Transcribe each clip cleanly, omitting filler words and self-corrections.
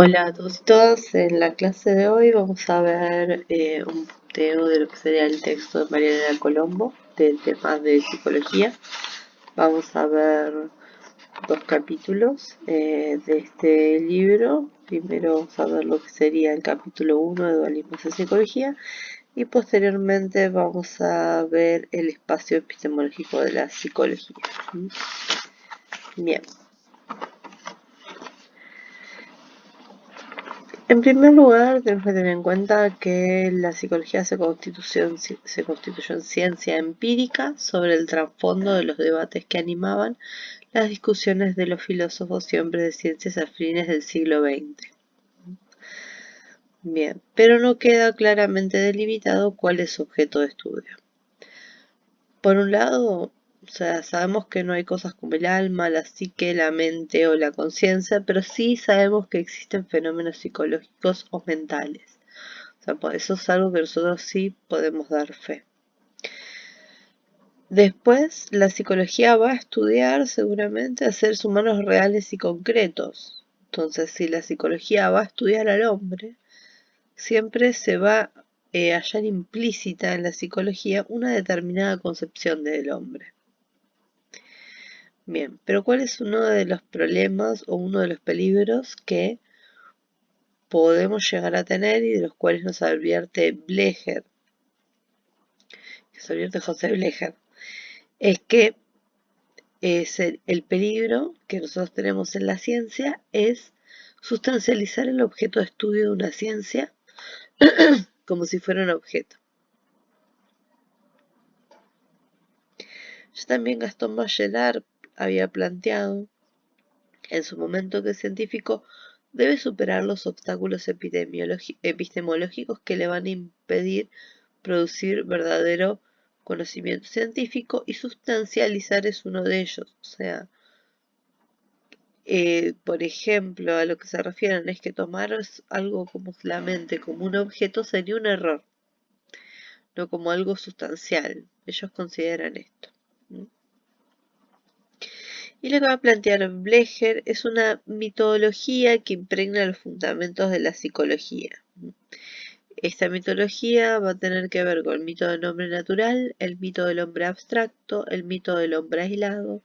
Hola a todos y todas, en la clase de hoy vamos a ver un punteo de lo que sería el texto de Mariana Colombo, del tema de psicología. Vamos a ver dos capítulos de este libro. Primero vamos a ver lo que sería el capítulo 1 de Dualismos en Psicología y posteriormente vamos a ver el espacio epistemológico de la psicología. Bien. En primer lugar, tenemos que tener en cuenta que la psicología se constituyó en ciencia empírica sobre el trasfondo de los debates que animaban las discusiones de los filósofos y hombres de ciencias a fines del siglo XX. Bien, pero no queda claramente delimitado cuál es su objeto de estudio. Por un lado, sabemos que no hay cosas como el alma, la psique, la mente o la conciencia, pero sí sabemos que existen fenómenos psicológicos o mentales. O sea, por eso es algo que nosotros sí podemos dar fe. Después, la psicología va a estudiar seguramente a seres humanos reales y concretos. Entonces, si la psicología va a estudiar al hombre, siempre se va a hallar implícita en la psicología una determinada concepción del hombre. Bien, pero ¿cuál es uno de los problemas o uno de los peligros que podemos llegar a tener y de los cuales nos advierte Blecher, que se advierte José Blecher? Es que el peligro que nosotros tenemos en la ciencia es sustancializar el objeto de estudio de una ciencia como si fuera un objeto. Ya también Gastón Bachelard había planteado en su momento que el científico debe superar los obstáculos epistemológicos que le van a impedir producir verdadero conocimiento científico, y sustancializar es uno de ellos. O sea, por ejemplo, a lo que se refieren es que tomar algo como la mente como un objeto sería un error, no como algo sustancial. Ellos consideran esto. Y lo que va a plantear Blecher es una mitología que impregna los fundamentos de la psicología. Esta mitología va a tener que ver con el mito del hombre natural, el mito del hombre abstracto, el mito del hombre aislado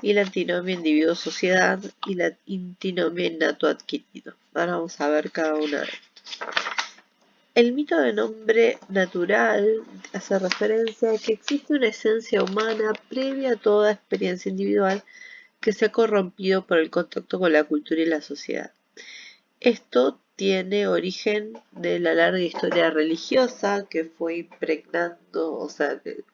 y la antinomia individuo-sociedad y la antinomia innato-adquirido. Ahora vamos a ver cada una de estas. El mito del hombre natural hace referencia a que existe una esencia humana previa a toda experiencia individual que se ha corrompido por el contacto con la cultura y la sociedad. Esto tiene origen de la larga historia religiosa que fue impregnando, o sea, que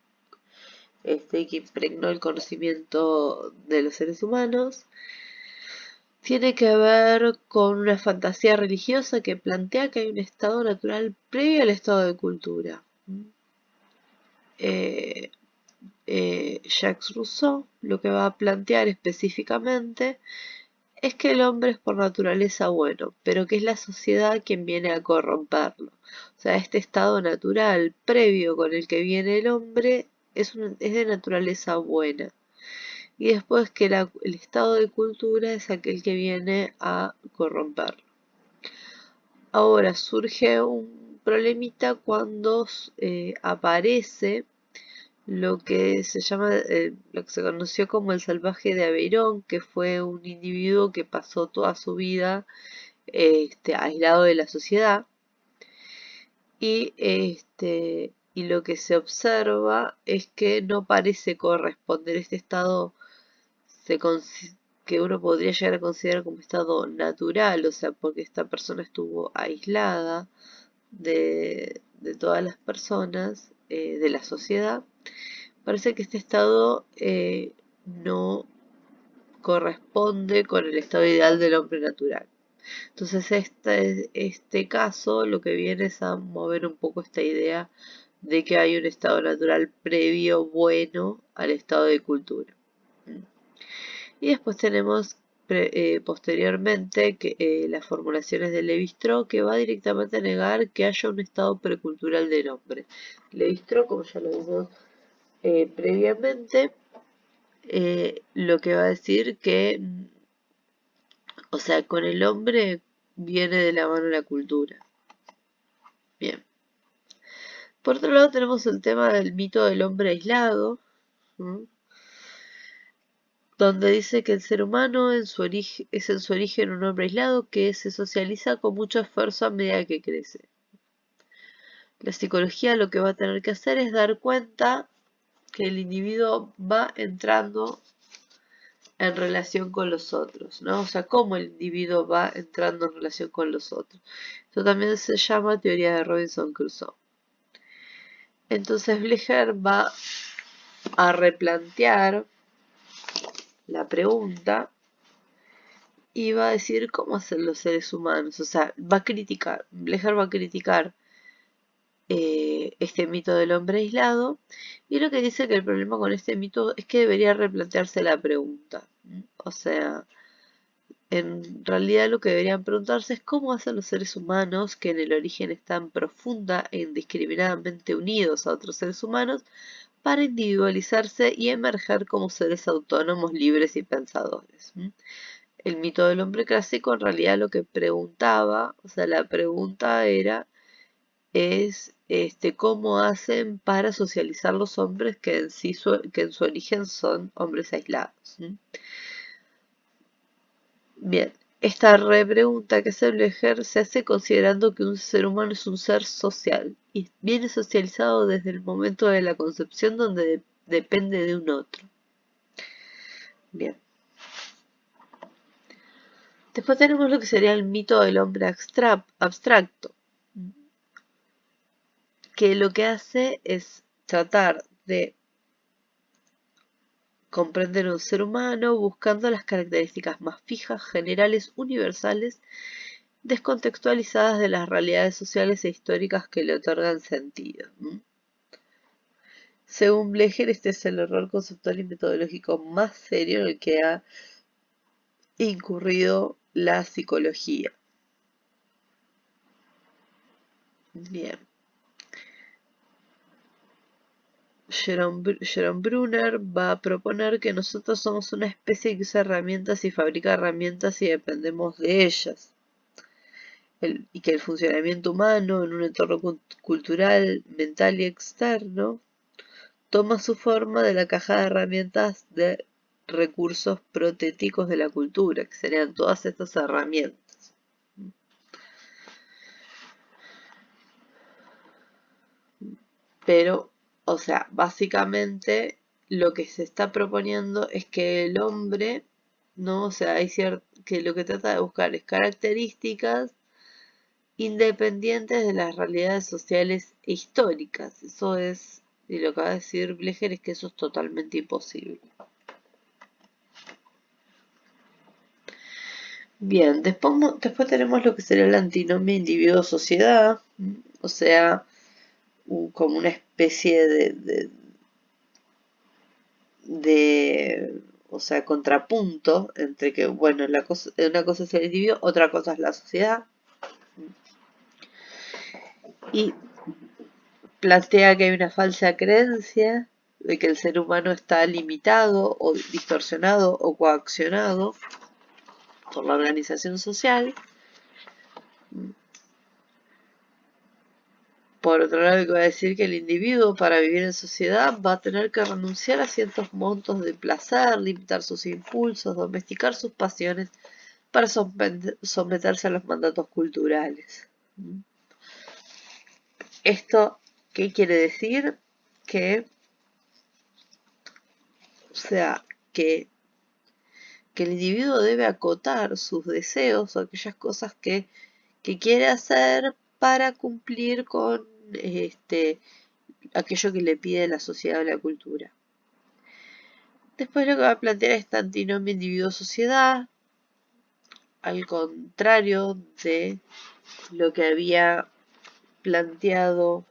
impregnó el conocimiento de los seres humanos. Tiene que ver con una fantasía religiosa que plantea que hay un estado natural previo al estado de cultura. Jacques Rousseau lo que va a plantear específicamente es que el hombre es por naturaleza bueno, pero que es la sociedad quien viene a corromperlo. O sea, este estado natural previo con el que viene el hombre es de naturaleza buena. Y después que el estado de cultura es aquel que viene a corromperlo. Ahora surge un problemita cuando aparece lo que se llama, lo que se conoció como el salvaje de Aveyron, que fue un individuo que pasó toda su vida aislado de la sociedad, y lo que se observa es que no parece corresponder este estado que uno podría llegar a considerar como estado natural, o sea, porque esta persona estuvo aislada de todas las personas de la sociedad. Parece que este estado no corresponde con el estado ideal del hombre natural. Entonces este caso lo que viene es a mover un poco esta idea de que hay un estado natural previo bueno al estado de cultura. Y después tenemos posteriormente las formulaciones de Lévi-Strauss, que va directamente a negar que haya un estado precultural del hombre. Lévi-Strauss, como ya lo vimos previamente, lo que va a decir que, o sea, con el hombre viene de la mano de la cultura. Bien. Por otro lado tenemos el tema del mito del hombre aislado, ¿no? Donde dice que el ser humano es en su origen un hombre aislado que se socializa con mucho esfuerzo a medida que crece. La psicología lo que va a tener que hacer es dar cuenta que el individuo va entrando en relación con los otros, ¿no? O sea, cómo el individuo va entrando en relación con los otros. Esto también se llama teoría de Robinson Crusoe. Entonces Blecher va a replantear la pregunta y va a decir cómo hacen los seres humanos. O sea, va a criticar, Blecher va a criticar este mito del hombre aislado, y lo que dice que el problema con este mito es que debería replantearse la pregunta. O sea, en realidad lo que deberían preguntarse es cómo hacen los seres humanos, que en el origen están profunda e indiscriminadamente unidos a otros seres humanos, para individualizarse y emerger como seres autónomos, libres y pensadores. El mito del hombre clásico en realidad lo que preguntaba, o sea, la pregunta es cómo hacen para socializar los hombres que en su origen son hombres aislados. Bien, esta repregunta que hace Blecher se hace considerando que un ser humano es un ser social y viene socializado desde el momento de la concepción donde depende de un otro. Bien. Después tenemos lo que sería el mito del hombre abstracto, que lo que hace es tratar de comprender un ser humano buscando las características más fijas, generales, universales, descontextualizadas de las realidades sociales e históricas que le otorgan sentido. Según Blecher, este es el error conceptual y metodológico más serio en el que ha incurrido la psicología. Bien. Jerome Brunner va a proponer que nosotros somos una especie que usa herramientas y fabrica herramientas y dependemos de ellas. Y que el funcionamiento humano en un entorno cultural, mental y externo toma su forma de la caja de herramientas de recursos protéticos de la cultura, que serían todas estas herramientas. Pero, o sea, básicamente lo que se está proponiendo es que el hombre, ¿no? O sea, que lo que trata de buscar es características independientes de las realidades sociales e históricas. Eso es, y lo que va a decir Blecher es que eso es totalmente imposible. Bien, después tenemos lo que sería la antinomia individuo-sociedad, o sea, como una especie o sea, contrapunto entre que, bueno, una cosa es el individuo, otra cosa es la sociedad. Y plantea que hay una falsa creencia de que el ser humano está limitado o distorsionado o coaccionado por la organización social. Por otro lado, hay que decir que el individuo para vivir en sociedad va a tener que renunciar a ciertos montos de placer, limitar sus impulsos, domesticar sus pasiones para someterse a los mandatos culturales. ¿Esto qué quiere decir? Que, o sea, que el individuo debe acotar sus deseos o aquellas cosas que quiere hacer para cumplir con aquello que le pide la sociedad o la cultura. Después lo que va a plantear es esta antinomia individuo-sociedad, al contrario de lo que había planteado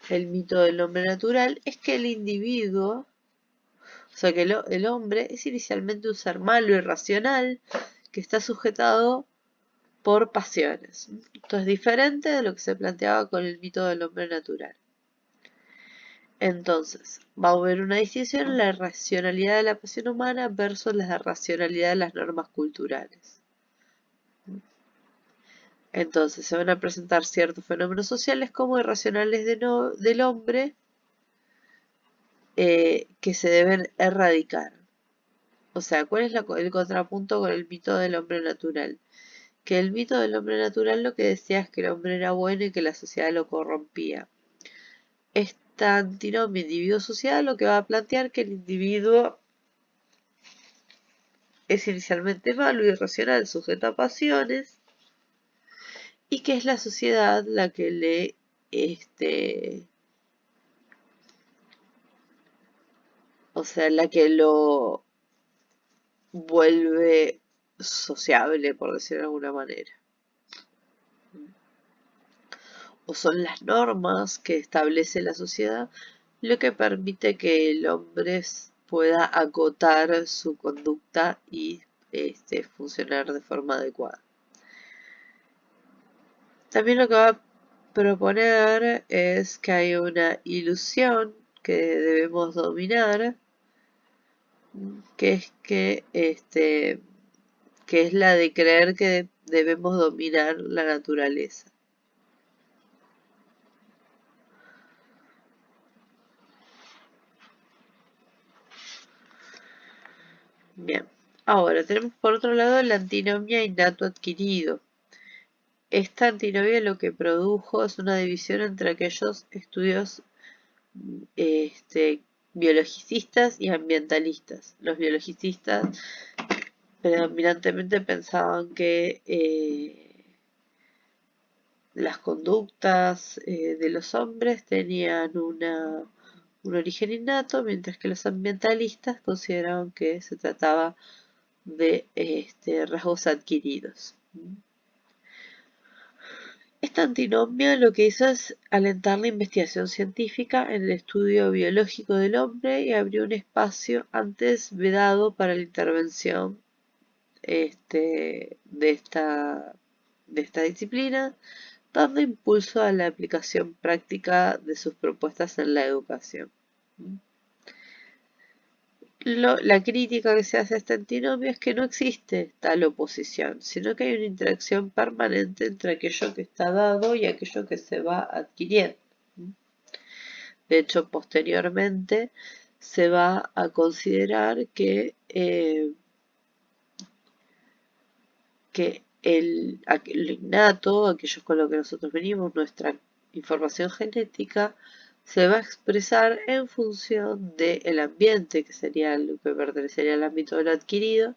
el mito del hombre natural, es que el individuo, o sea que el hombre es inicialmente un ser malo y racional que está sujetado por pasiones. Esto es diferente de lo que se planteaba con el mito del hombre natural. Entonces, va a haber una distinción en la racionalidad de la pasión humana versus la racionalidad de las normas culturales. Entonces, se van a presentar ciertos fenómenos sociales como irracionales del hombre que se deben erradicar. O sea, ¿cuál es el contrapunto con el mito del hombre natural? Que el mito del hombre natural lo que decía es que el hombre era bueno y que la sociedad lo corrompía. Esta antinomia individuo-sociedad lo que va a plantear que el individuo es inicialmente malo y irracional, sujeto a pasiones, y que es la sociedad la que le o sea, la que lo vuelve sociable, por decirlo de alguna manera. O son las normas que establece la sociedad lo que permite que el hombre pueda acotar su conducta y funcionar de forma adecuada. También lo que va a proponer es que hay una ilusión que debemos dominar, que es que es la de creer que debemos dominar la naturaleza. Bien, ahora tenemos por otro lado la antinomia innato adquirido. Esta antinomia lo que produjo es una división entre aquellos estudios biologicistas y ambientalistas. Los biologicistas predominantemente pensaban que las conductas de los hombres tenían un origen innato, mientras que los ambientalistas consideraban que se trataba de rasgos adquiridos. Esta antinomia lo que hizo es alentar la investigación científica en el estudio biológico del hombre y abrió un espacio antes vedado para la intervención de esta disciplina, dando impulso a la aplicación práctica de sus propuestas en la educación. La crítica que se hace a esta antinomia es que no existe tal oposición, sino que hay una interacción permanente entre aquello que está dado y aquello que se va adquiriendo. De hecho, posteriormente se va a considerar que lo innato, aquello con lo que nosotros venimos, nuestra información genética, se va a expresar en función del ambiente, que sería lo que pertenecería al ámbito de lo adquirido,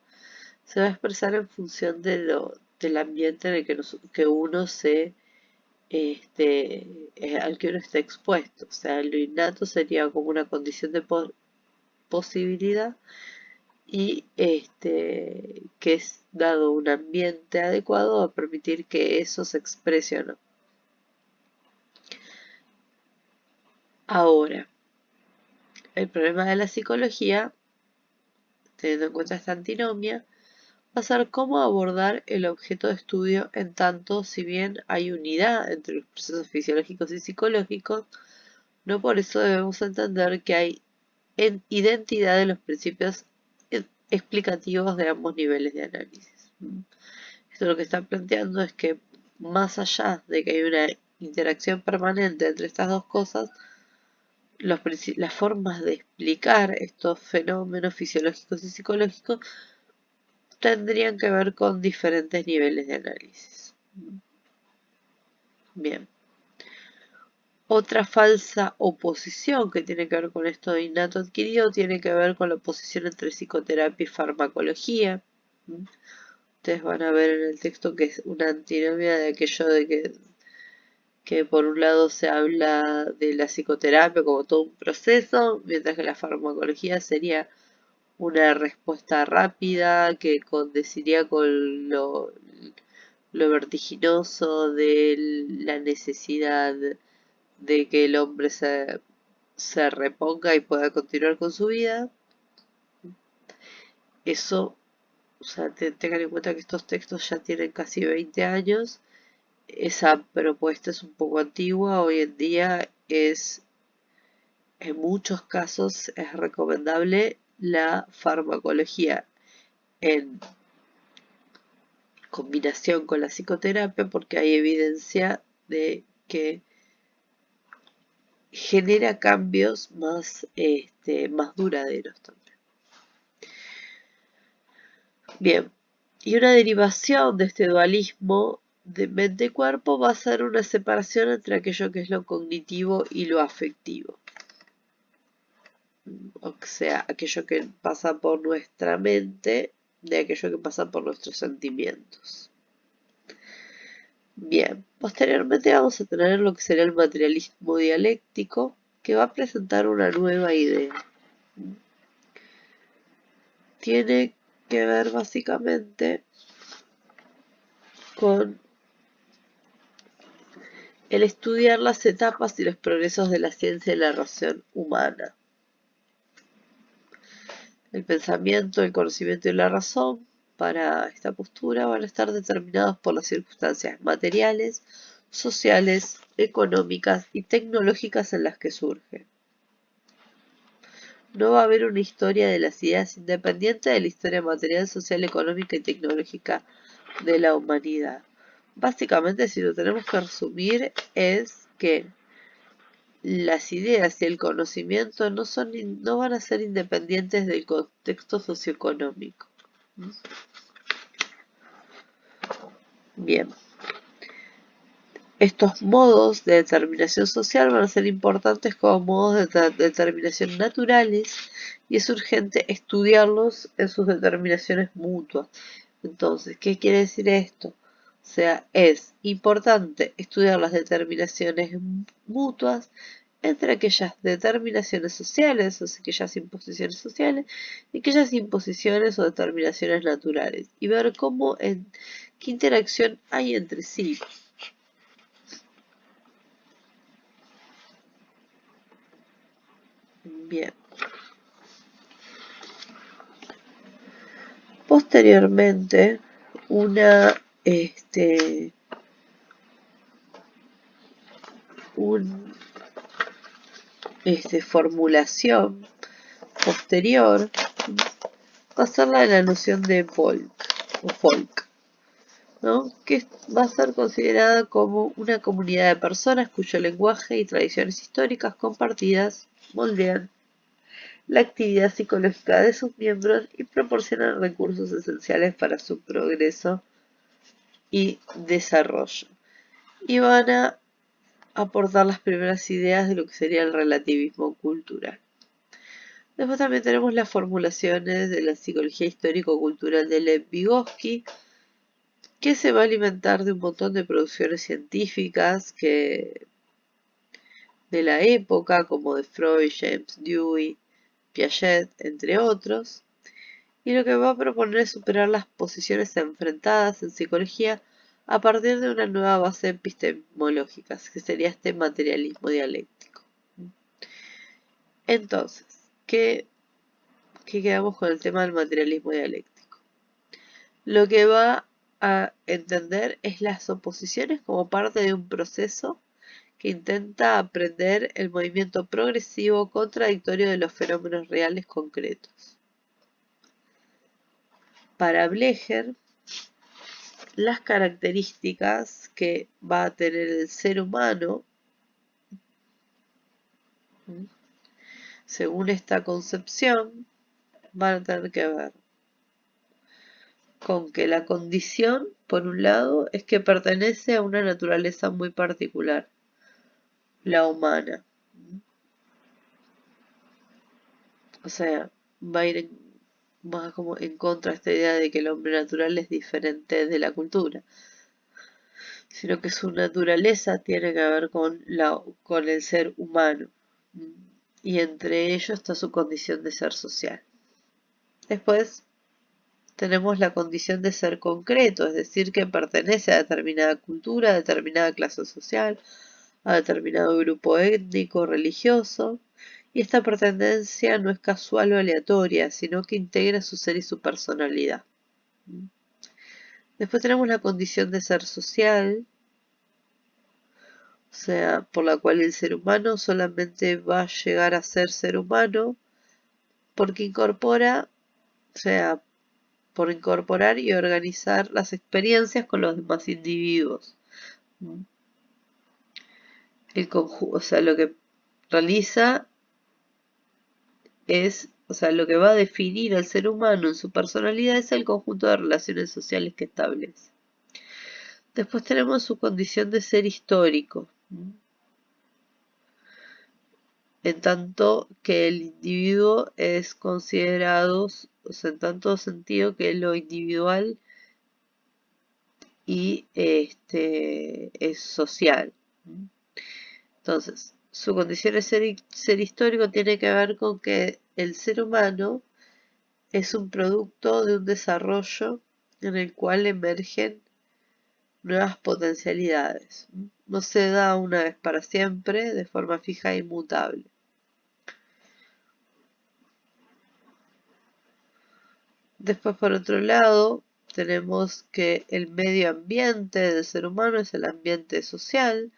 se va a expresar en función del ambiente en el que uno al que uno está expuesto. O sea, lo innato sería como una condición de posibilidad y que es dado un ambiente adecuado a permitir que eso se exprese o no. Ahora, el problema de la psicología, teniendo en cuenta esta antinomia, va a ser cómo abordar el objeto de estudio en tanto, si bien hay unidad entre los procesos fisiológicos y psicológicos, no por eso debemos entender que hay identidad de los principios explicativos de ambos niveles de análisis. Esto lo que está planteando es que más allá de que hay una interacción permanente entre estas dos cosas, las formas de explicar estos fenómenos fisiológicos y psicológicos tendrían que ver con diferentes niveles de análisis. Bien. Otra falsa oposición que tiene que ver con esto de innato adquirido tiene que ver con la oposición entre psicoterapia y farmacología. Ustedes van a ver en el texto que es una antinomia de aquello de que por un lado se habla de la psicoterapia como todo un proceso, mientras que la farmacología sería una respuesta rápida que condeciría con lo vertiginoso de la necesidad de que el hombre se reponga y pueda continuar con su vida. Eso, o sea, tengan en cuenta que estos textos ya tienen casi 20 años. Esa propuesta es un poco antigua, hoy en día es En muchos casos es recomendable la farmacología en combinación con la psicoterapia porque hay evidencia de que genera cambios más duraderos también. Bien, y una derivación de este dualismo de mente y cuerpo va a ser una separación entre aquello que es lo cognitivo y lo afectivo. O sea, aquello que pasa por nuestra mente de aquello que pasa por nuestros sentimientos. Bien, posteriormente vamos a tener lo que será el materialismo dialéctico, que va a presentar una nueva idea. Tiene que ver básicamente con el estudiar las etapas y los progresos de la ciencia y la razón humana. El pensamiento, el conocimiento y la razón para esta postura van a estar determinados por las circunstancias materiales, sociales, económicas y tecnológicas en las que surge. No va a haber una historia de las ideas independiente de la historia material, social, económica y tecnológica de la humanidad. Básicamente, si lo tenemos que resumir, es que las ideas y el conocimiento no van a ser independientes del contexto socioeconómico. Bien. Estos modos de determinación social van a ser importantes como modos de determinación naturales y es urgente estudiarlos en sus determinaciones mutuas. Entonces, ¿qué quiere decir esto? O sea, es importante estudiar las determinaciones mutuas entre aquellas determinaciones sociales, o sea, aquellas imposiciones sociales, y aquellas imposiciones o determinaciones naturales, y ver qué interacción hay entre sí. Bien. Posteriormente, una formulación posterior va a ser la de la noción de folk, ¿no? Que va a ser considerada como una comunidad de personas cuyo lenguaje y tradiciones históricas compartidas moldean la actividad psicológica de sus miembros y proporcionan recursos esenciales para su progreso y desarrollo. Y van a aportar las primeras ideas de lo que sería el relativismo cultural. Después también tenemos las formulaciones de la psicología histórico-cultural de Lev Vygotsky, que se va a alimentar de un montón de producciones científicas de la época, como de Freud, James Dewey, Piaget, entre otros, y lo que va a proponer es superar las posiciones enfrentadas en psicología a partir de una nueva base epistemológica, que sería este materialismo dialéctico. Entonces, ¿qué quedamos con el tema del materialismo dialéctico? Lo que va a entender es las oposiciones como parte de un proceso que intenta aprender el movimiento progresivo contradictorio de los fenómenos reales concretos. Para Blecher, las características que va a tener el ser humano, según esta concepción, van a tener que ver con que la condición, por un lado, es que pertenece a una naturaleza muy particular, la humana. O sea, va a ir más como en contra de esta idea de que el hombre natural es diferente de la cultura, sino que su naturaleza tiene que ver con el ser humano, y entre ellos está su condición de ser social. Después tenemos la condición de ser concreto, es decir, que pertenece a determinada cultura, a determinada clase social, a determinado grupo étnico, religioso, y esta pertenencia no es casual o aleatoria, sino que integra su ser y su personalidad. Después tenemos la condición de ser social, sea, por la cual el ser humano solamente va a llegar a ser humano porque incorpora, o sea, por incorporar y organizar las experiencias con los demás individuos. El conjunto, o sea, lo que realiza es, o sea, lo que va a definir al ser humano en su personalidad es el conjunto de relaciones sociales que establece. Después tenemos su condición de ser histórico, en tanto que el individuo es considerado, o sea, en tanto sentido que lo individual y es social. Entonces, su condición de ser histórico tiene que ver con que el ser humano es un producto de un desarrollo en el cual emergen nuevas potencialidades. No se da una vez para siempre, de forma fija e inmutable. Después, por otro lado, tenemos que el medio ambiente del ser humano es el ambiente social.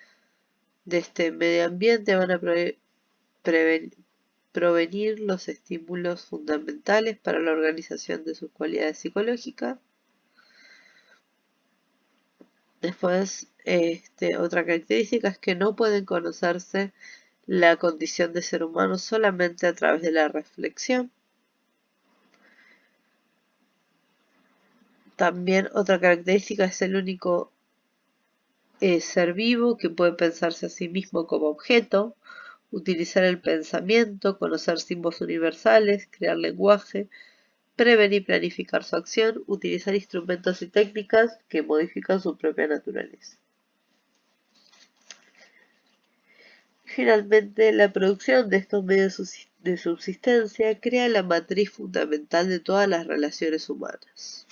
De este medio ambiente van a provenir los estímulos fundamentales para la organización de sus cualidades psicológicas. Después, otra característica es que no pueden conocerse la condición de ser humano solamente a través de la reflexión. También otra característica es el único ser vivo que puede pensarse a sí mismo como objeto, utilizar el pensamiento, conocer símbolos universales, crear lenguaje, prever y planificar su acción, utilizar instrumentos y técnicas que modifican su propia naturaleza. Finalmente, la producción de estos medios de subsistencia crea la matriz fundamental de todas las relaciones humanas.